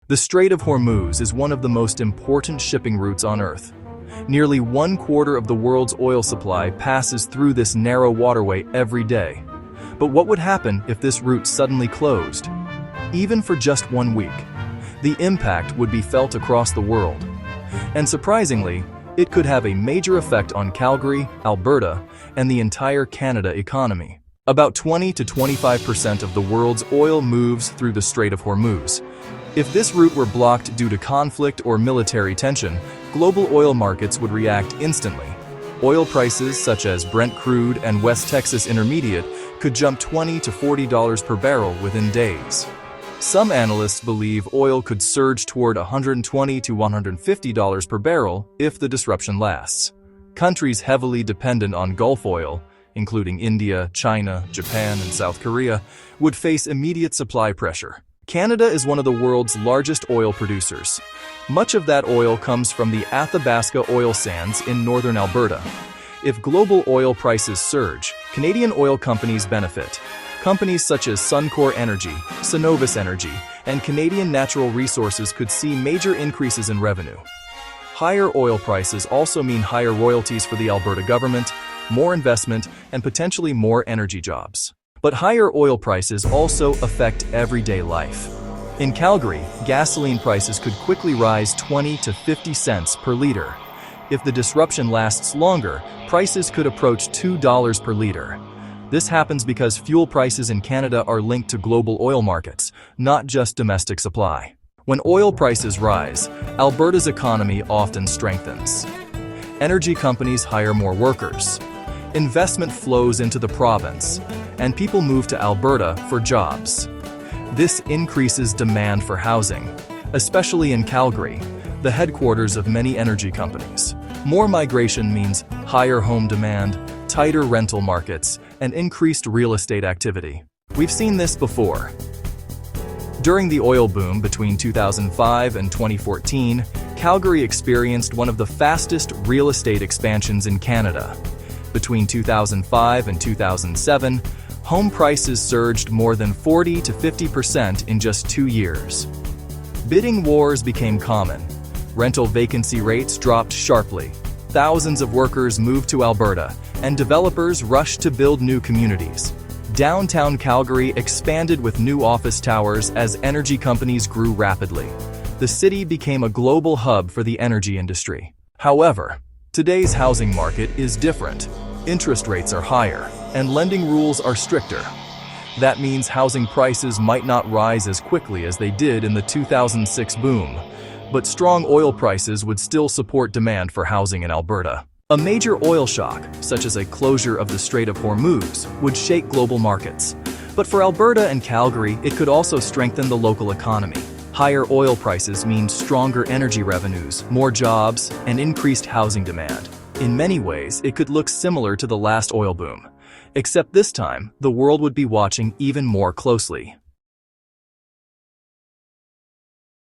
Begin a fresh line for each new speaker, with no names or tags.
The Strait of Hormuz is one of the most important shipping routes on Earth. Nearly 1/4 of the world's oil supply passes through this narrow waterway every day. But what would happen if this route suddenly closed? Even for just 1 week, the impact would be felt across the world. And surprisingly, it could have a major effect on Calgary, Alberta, and the entire Canada economy. About 20 to 25% of the world's oil moves through the Strait of Hormuz. If this route were blocked due to conflict or military tension, global oil markets would react instantly. Oil prices such as Brent crude and West Texas Intermediate could jump $20 to $40 per barrel within days. Some analysts believe oil could surge toward $120 to $150 per barrel if the disruption lasts. Countries heavily dependent on Gulf oil, including India, China, Japan, and South Korea, would face immediate supply pressure. Canada is one of the world's largest oil producers. Much of that oil comes from the Athabasca oil sands in northern Alberta. If global oil prices surge, Canadian oil companies benefit. Companies such as Suncor Energy, Cenovus Energy, and Canadian Natural Resources could see major increases in revenue. Higher oil prices also mean higher royalties for the Alberta government, more investment, and potentially more energy jobs. But higher oil prices also affect everyday life. In Calgary, gasoline prices could quickly rise 20 to 50 cents per liter. If the disruption lasts longer, prices could approach $2 per liter. This happens because fuel prices in Canada are linked to global oil markets, not just domestic supply. When oil prices rise, Alberta's economy often strengthens. Energy companies hire more workers. Investment flows into the province, and people move to Alberta for jobs. This increases demand for housing, especially in Calgary, the headquarters of many energy companies. More migration means higher home demand, tighter rental markets, and increased real estate activity. We've seen this before. During the oil boom between 2005 and 2014, Calgary experienced one of the fastest real estate expansions in Canada. Between 2005 and 2007, home prices surged more than 40 to 50% in just 2 years. Bidding wars became common. Rental vacancy rates dropped sharply. Thousands of workers moved to Alberta, and developers rushed to build new communities. Downtown Calgary expanded with new office towers as energy companies grew rapidly. The city became a global hub for the energy industry. However, today's housing market is different. Interest rates are higher, and lending rules are stricter. That means housing prices might not rise as quickly as they did in the 2006 boom, but strong oil prices would still support demand for housing in Alberta. A major oil shock, such as a closure of the Strait of Hormuz, would shake global markets. But for Alberta and Calgary, it could also strengthen the local economy. Higher oil prices mean stronger energy revenues, more jobs, and increased housing demand. In many ways, it could look similar to the last oil boom. Except this time, the world would be watching even more closely.